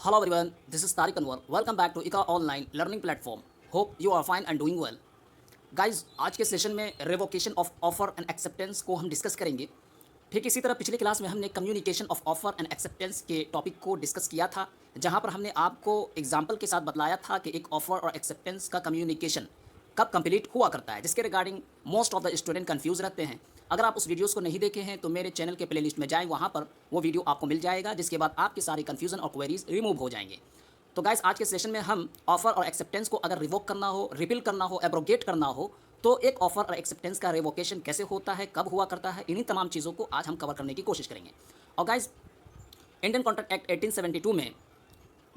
Hello everyone, this is Tariq Anwar. Welcome back to ICA Online Learning Platform. Hope you are fine and doing well. Guys, आज के session में revocation of offer and acceptance को हम discuss करेंगे। ठीक इसी तरह पिछली क्लास में हमने communication of offer and acceptance के टॉपिक को डिस्कस किया था, जहां पर हमने आपको एग्जांपल के साथ बतलाया था कि एक ऑफर और एक्सेप्टेंस का कम्युनिकेशन कब कंप्लीट हुआ करता है, जिसके regarding most of the student confuse रहते हैं। अगर आप उस वीडियोस को नहीं देखे हैं तो मेरे चैनल के प्लेलिस्ट में जाएं, वहां पर वो वीडियो आपको मिल जाएगा, जिसके बाद आपके सारे कन्फ्यूजन और क्वेरीज रिमूव हो जाएंगे। तो गाइस, आज के सेशन में हम ऑफर और एक्सेप्टेंस को अगर रिवोक करना हो, रिपील करना हो, एब्रोगेट करना हो, तो एक ऑफर और एक्सेप्टेंस का रिवोकेशन कैसे होता है, कब हुआ करता है, इन्हीं तमाम चीज़ों को आज हम कवर करने की कोशिश करेंगे। और गाइस, इंडियन कॉन्ट्रैक्ट एक्ट 1872 में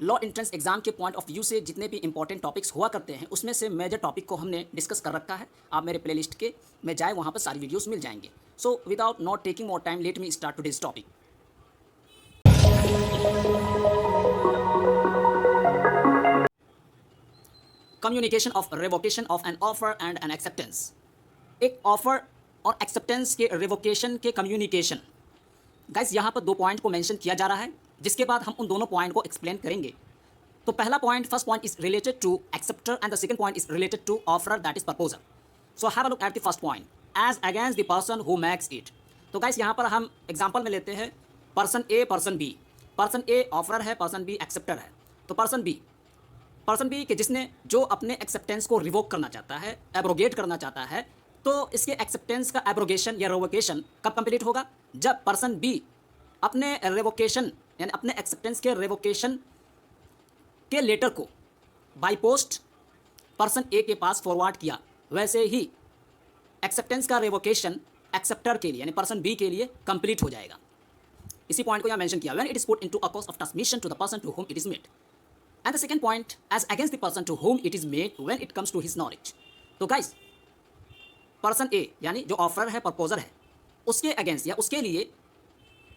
लॉ एंट्रेंस एग्जाम के पॉइंट ऑफ व्यू से जितने भी इंपॉर्टेंट टॉपिक्स हुआ करते हैं, उसमें से मेजर टॉपिक को हमने डिस्कस कर रखा है। आप मेरे प्लेलिस्ट के में जाए, वहाँ पर सारी वीडियोस मिल जाएंगे। So without not taking more time, let me start today's topic. Communication of revocation of an offer and N acceptance. एक ऑफर और एक्सेप्टेंस के रिवोकेशन के कम्युनिकेशन। गाइस, यहाँ पर दो पॉइंट को मेंशन किया जा रहा है, जिसके बाद हम उन दोनों पॉइंट को एक्सप्लेन करेंगे। तो पहला point, first point is related to acceptor and the second point is related to offer, that is proposal. So have a look at the first point, as against the person who makes it. तो guys, यहाँ पर हम example में लेते हैं person A, person B. Person A offer है, person B acceptor है। तो पर्सन बी के जिसने जो अपने एक्सेप्टेंस को रिवोक करना चाहता है, एब्रोगेट करना चाहता है, तो इसके एक्सेप्टेंस का एब्रोगेशन या रिवोकेशन कब कंप्लीट होगा? जब पर्सन बी अपने रिवोकेशन यानी अपने एक्सेप्टेंस के रिवोकेशन के लेटर को बाय पोस्ट पर्सन ए के पास फॉरवर्ड किया। वैसे ही एक्सेप्टेंस का रिवोकेशन एक्सेप्टर के लिए यानी पर्सन बी के लिए कंप्लीट हो जाएगा। इसी पॉइंट को यहाँ मेंशन किया, when it is put into a course of transmission to the person to whom it is made. And the second point, as against the person to whom it is made when it comes to his knowledge. तो guys, person A यानी जो offer है, proposer है, उसके against या उसके लिए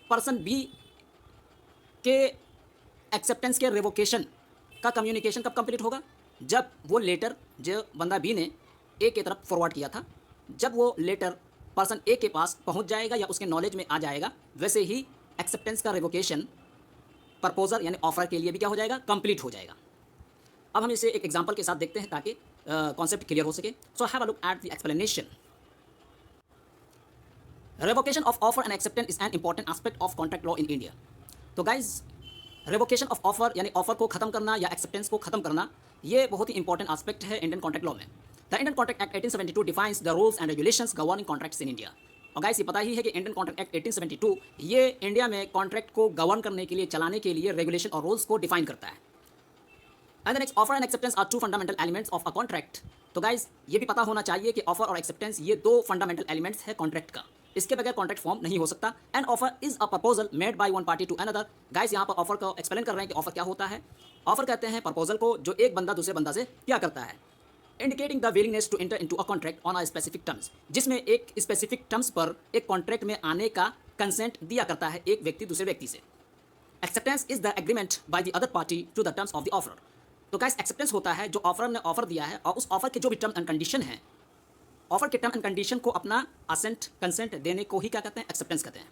person B के एक्सेप्टेंस के रिवोकेशन का कम्युनिकेशन कब कंप्लीट होगा? जब वो लेटर जो बंदा बी ने ए के तरफ फॉरवर्ड किया था, जब वो लेटर पर्सन ए के पास पहुंच जाएगा या उसके नॉलेज में आ जाएगा, वैसे ही एक्सेप्टेंस का रिवोकेशन प्रपोजर यानी ऑफर के लिए भी क्या हो जाएगा? कंप्लीट हो जाएगा। अब हम इसे एक एग्जांपल के साथ देखते हैं ताकि कॉन्सेप्ट क्लियर हो सके। सो have a look at the explanation. Revocation of offer and acceptance is an important aspect of contract law in India. तो गाइज, रिवोकेशन ऑफ ऑफर यानी ऑफर को खत्म करना या एक्सेप्टेंस को खत्म करना, ये बहुत ही इंपॉर्टेंट एस्पेक्ट है इंडियन कॉन्ट्रैक्ट लॉ में। The Indian contract act 1872 defines the rules and regulations governing contracts in India. और गाइस, ये पता ही है कि इंडियन कॉन्ट्रैक्ट एक्ट 1872 ये इंडिया में कॉन्ट्रैक्ट को गवर्न करने के लिए, चलाने के लिए रेगुलेशन और रूल्स को डिफाइन करता है। And the next, offer and acceptance are two fundamental elements of a contract. तो गाइस, ये भी पता होना चाहिए कि ऑफर और एक्सेप्टेंस ये दो फंडामेंटल एलिमेंट्स है कॉन्ट्रैक्ट का। इसके बगैर कॉन्ट्रैक्ट फॉर्म नहीं हो सकता। And offer is a proposal made by one party to another. Guys, यहाँ पर ऑफर को एक्सप्लेन कर रहे हैं कि ऑफर क्या होता है। ऑफर कहते हैं प्रपोजल को जो एक बंदा दूसरे बंदा से क्या करता है, indicating the willingness to enter into a contract on a specific terms, जिसमें एक स्पेसिफिक टर्म्स पर एक कॉन्ट्रैक्ट में आने का कंसेंट दिया करता है एक व्यक्ति दूसरे व्यक्ति से। Acceptance is the agreement by the other party to the terms of the offer. तो गाइस, एक्सेप्टेंस होता है जो ऑफर ने ऑफर दिया है और उस ऑफर के जो भी टर्म एंड कंडीशन है, ऑफर के टर्म एंड कंडीशन को अपना असेंट कंसेंट देने को ही क्या कहते हैं? एक्सेप्टेंस कहते हैं।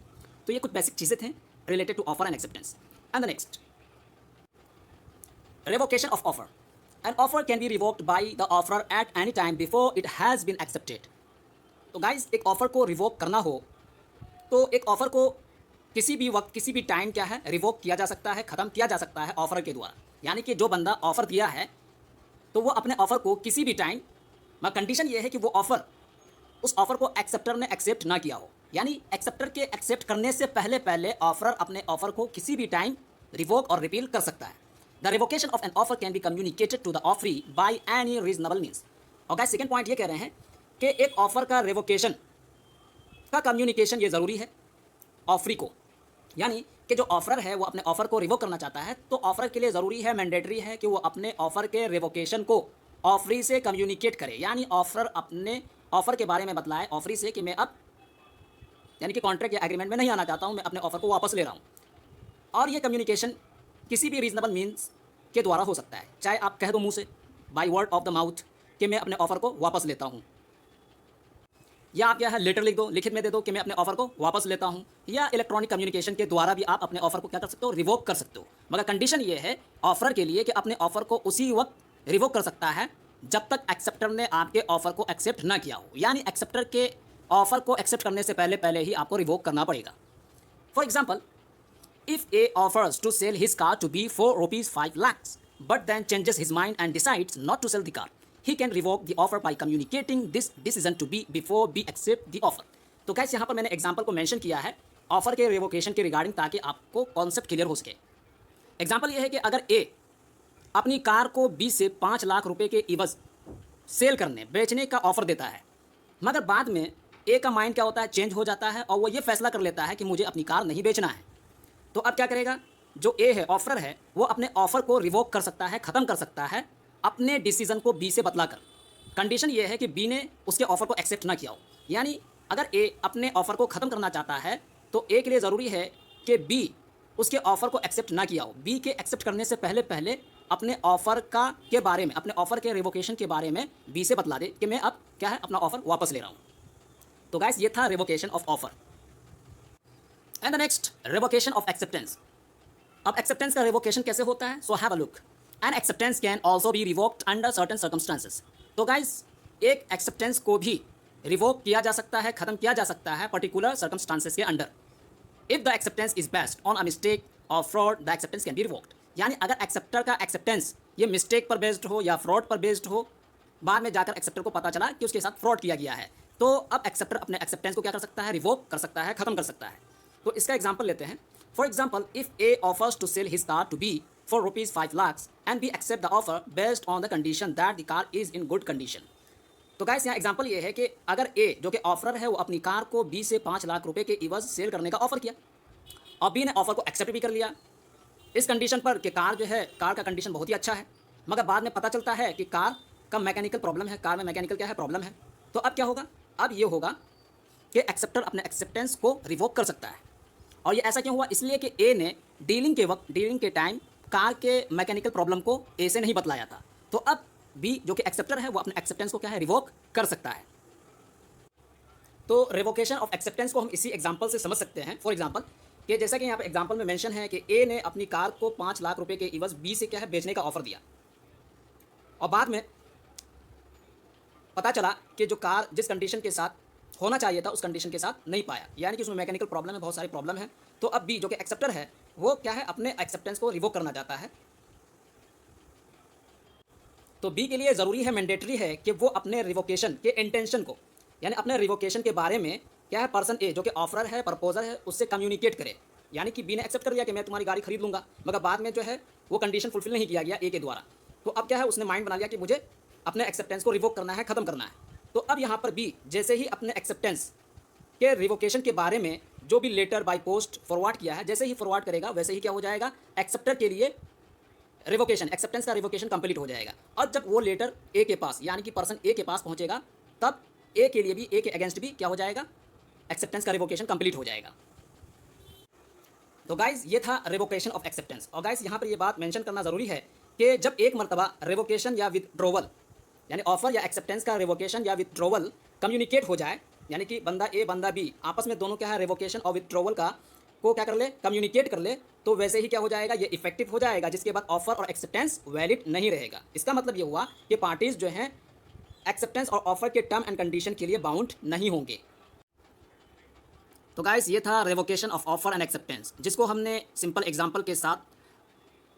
तो ये कुछ बेसिक चीज़ें थे related to offer and acceptance. And the next, revocation of offer. An offer can be revoked by the offer at any time before it has been accepted. तो गाइस, एक ऑफर को रिवोक करना हो तो एक offer को किसी भी वक्त, किसी भी टाइम क्या है, रिवोक किया जा सकता है, ख़त्म किया जा सकता है ऑफर के द्वारा। यानी कि जो बंदा ऑफर दिया है तो वो अपने ऑफर को किसी भी टाइम, मगर कंडीशन ये है कि वो ऑफर, उस ऑफर को एक्सेप्टर ने एक्सेप्ट ना किया हो। यानी एक्सेप्टर के एक्सेप्ट करने से पहले ऑफर अपने ऑफर को किसी भी टाइम रिवोक और रिपील कर सकता है। The revocation of an offer can be communicated to the offeree by any reasonable means. और गाइस, सेकंड पॉइंट ये कह रहे हैं कि एक ऑफर का रिवोकेशन का कम्युनिकेशन ये ज़रूरी है ऑफरी को। यानी कि जो ऑफर है वो अपने ऑफर को रिवोक करना चाहता है, तो ऑफर के लिए ज़रूरी है, मैंडेटरी है कि वो अपने ऑफर के रिवोकेशन को ऑफरी से कम्युनिकेट करे। यानी ऑफर अपने ऑफर के बारे में बतलाए ऑफरी से कि मैं अब यानी कि कॉन्ट्रैक्ट या एग्रीमेंट में नहीं आना चाहता हूँ, मैं अपने ऑफर को वापस ले रहा हूँ। और ये कम्युनिकेशन किसी भी रीजनेबल मीन्स के द्वारा हो सकता है। चाहे आप कह दो मुँह से, by word of the mouth, कि मैं अपने ऑफर को वापस लेता हूँ, या आप क्या है लेटर लिख दो, लिखित में दे दो कि मैं अपने ऑफर को वापस लेता हूँ, या इलेक्ट्रॉनिक कम्युनिकेशन के द्वारा भी आप अपने ऑफर को क्या कर सकते हो? रिवोक कर सकते हो। मगर कंडीशन ये है ऑफर के लिए कि अपने ऑफर को उसी वक्त रिवोक कर सकता है जब तक एक्सेप्टर ने आपके ऑफर को एक्सेप्ट ना किया हो, यानी एक्सेप्टर के ऑफर को एक्सेप्ट करने से पहले पहले ही आपको रिवोक करना पड़ेगा। For example, if A offers to sell his car to B for ₹5 lakhs but then changes his mind and decides not to sell the car, he can revoke the offer by communicating this decision to B before B accept the offer। तो guys यहाँ पर मैंने example को mention किया है offer के revocation के regarding ताकि आपको कॉन्सेप्ट क्लियर हो सके। एग्जाम्पल ये है कि अगर ए अपनी कार को बी से 5 लाख रुपए के इवज सेल करने बेचने का ऑफर देता है, मगर बाद में ए का माइंड क्या होता है, चेंज हो जाता है और वो ये फैसला कर लेता है कि मुझे अपनी कार नहीं बेचना है। तो अब क्या करेगा, जो ए है ऑफर है वो अपने ऑफर को रिवोक कर सकता है, ख़त्म कर सकता है अपने डिसीजन को बी से बदला कर। कंडीशन ये है कि बी ने उसके ऑफर को एक्सेप्ट ना किया हो, यानी अगर ए अपने ऑफर को ख़त्म करना चाहता है तो ए के लिए ज़रूरी है कि बी उसके ऑफर को एक्सेप्ट ना किया हो। बी के एक्सेप्ट करने से पहले पहले अपने ऑफर के बारे में, अपने ऑफर के रिवोकेशन के बारे में बी से बतला दे कि मैं अब क्या है अपना ऑफर वापस ले रहा हूँ। तो गाइस ये था revocation of offer. And the next, revocation of acceptance. अब एक्सेप्टेंस का रिवोकेशन कैसे होता है, सो have a look. N acceptance can also be revoked under certain circumstances. तो गाइस एक एक्सेप्टेंस को भी रिवोक किया जा सकता है, खत्म किया जा सकता है पर्टिकुलर सर्कमस्टांसेस के under. If the acceptance is based on a mistake और fraud, the acceptance can be revoked. यानी अगर एक्सेप्टर का एक्सेप्टेंस ये मिस्टेक पर बेस्ड हो या फ्रॉड पर बेस्ड हो, बाद में जाकर एक्सेप्टर को पता चला कि उसके साथ फ्रॉड किया गया है, तो अब एक्सेप्टर अपने एक्सेप्टेंस को क्या कर सकता है, रिवोक कर सकता है, खत्म कर सकता है। तो इसका एग्जाम्पल लेते हैं। For example, if A offers to sell his car to B for ₹5 lakhs and B accept the offer based on the condition that the car is in good condition. तो गाइस यहाँ example ये है कि अगर ए जो कि offer है वो अपनी कार को बी से 5 लाख रुपए के इवज सेल करने का ऑफर किया और बी ने ऑफर को एक्सेप्ट भी कर लिया इस कंडीशन पर कि कार जो है, कार का कंडीशन बहुत ही अच्छा है, मगर बाद में पता चलता है कि कार का मैकेनिकल प्रॉब्लम है, कार में मैकेनिकल क्या है, प्रॉब्लम है। तो अब क्या होगा, अब ये होगा कि एक्सेप्टर अपने एक्सेप्टेंस को रिवोक कर सकता है। और ये ऐसा क्यों हुआ, इसलिए कि ए ने डीलिंग के टाइम कार के मैकेनिकल प्रॉब्लम को ए से नहीं बतलाया था। तो अब बी जो कि एक्सेप्टर है वो अपने एक्सेप्टेंस को क्या है, रिवोक कर सकता है। तो रिवोकेशन ऑफ एक्सेप्टेंस को हम इसी एग्जांपल से समझ सकते हैं। फॉर एग्जांपल कि जैसा कि यहाँ पे एग्जांपल में मेंशन है कि ए ने अपनी कार को 5 लाख रुपए के इवज बी से क्या है बेचने का ऑफर दिया और बाद में पता चला कि जो कार जिस कंडीशन के साथ होना चाहिए था उस कंडीशन के साथ नहीं पाया, यानी कि उसमें मैकेनिकल प्रॉब्लम है, बहुत सारी प्रॉब्लम है। तो अब बी जो कि एक्सेप्टर है वो क्या है, अपने एक्सेप्टेंस को रिवोक करना चाहता है। तो बी के लिए ज़रूरी है, मैंडेटरी है कि वो अपने रिवोकेशन के इंटेंशन को, यानी अपने रिवोकेशन के बारे में क्या है, पर्सन ए जो कि ऑफरर है, प्रपोजर है, उससे कम्युनिकेट करे। यानी कि बी ने एक्सेप्ट कर लिया कि मैं तुम्हारी गाड़ी खरीद लूँगा, मगर बाद में जो है वो कंडीशन फुलफिल नहीं किया गया ए के द्वारा। तो अब क्या है, उसने माइंड बना लिया कि मुझे अपने एक्सेप्टेंस को रिवोक करना है, ख़त्म करना है। तो अब यहाँ पर बी जैसे ही अपने एक्सेप्टेंस के रिवोकेशन के बारे में जो भी लेटर बाय पोस्ट फॉरवर्ड किया है, जैसे ही फॉरवर्ड करेगा वैसे ही क्या हो जाएगा, एक्सेप्टर के लिए रिवोकेशन, एक्सेप्टेंस का रिवोकेशन कंप्लीट हो जाएगा। और जब वो लेटर ए के पास, यानी कि पर्सन ए के पास पहुंचेगा, तब ए के लिए भी, ए के अगेंस्ट भी क्या हो जाएगा, एक्सेप्टेंस का रिवोकेशन कंप्लीट हो जाएगा। तो गाइज ये था रिवोकेशन ऑफ एक्सेप्टेंस। और गाइज यहाँ पर ये बात मेंशन करना ज़रूरी है कि जब एक मरतबा रिवोकेशन या विथड्रोवल, यानी ऑफर या एक्सेप्टेंस का रिवोकेशन या विथड्रोवल कम्युनिकेट हो जाए, यानी कि बंदा ए बंदा बी आपस में दोनों क्या है, रिवोकेशन और विथड्रोवल को क्या कर ले, कम्युनिकेट कर ले, तो वैसे ही क्या हो जाएगा, ये इफेक्टिव हो जाएगा, जिसके बाद ऑफर और एक्सेप्टेंस वैलिड नहीं रहेगा। इसका मतलब ये हुआ कि पार्टीज जो हैं एक्सेप्टेंस और ऑफर के टर्म एंड कंडीशन के लिए बाउंड नहीं होंगे। तो गाइस ये था revocation of offer and acceptance, जिसको हमने सिंपल एग्जांपल के साथ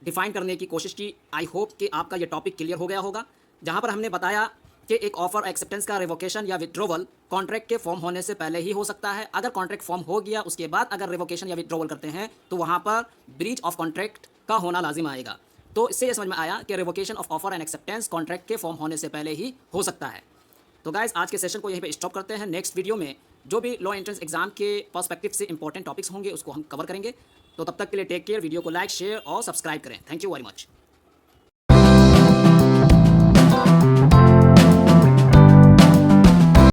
डिफाइन करने की कोशिश की। आई होप कि आपका ये टॉपिक क्लियर हो गया होगा, जहां पर हमने बताया कि एक ऑफर एक्सेप्टेंस का रिवोकेशन या विथड्रोवल कॉन्ट्रैक्ट के फॉर्म होने से पहले ही हो सकता है। अगर कॉन्ट्रैक्ट फॉर्म हो गया उसके बाद अगर रिवोकेशन या विथड्रोवल करते हैं तो वहाँ पर ब्रीच ऑफ कॉन्ट्रैक्ट का होना लाजिम आएगा। तो इससे ये समझ में आया कि revocation of offer and acceptance contract के फॉर्म होने से पहले ही हो सकता है। तो गाइस आज के सेशन को यहीं पे स्टॉप करते हैं। नेक्स्ट वीडियो में जो भी लॉ एंट्रेंस एग्जाम के पर्सपेक्टिव से इंपॉर्टेंट टॉपिक्स होंगे उसको हम कवर करेंगे। तो तब तक के लिए टेक केयर, वीडियो को लाइक, शेयर और सब्सक्राइब करें। Thank you very much.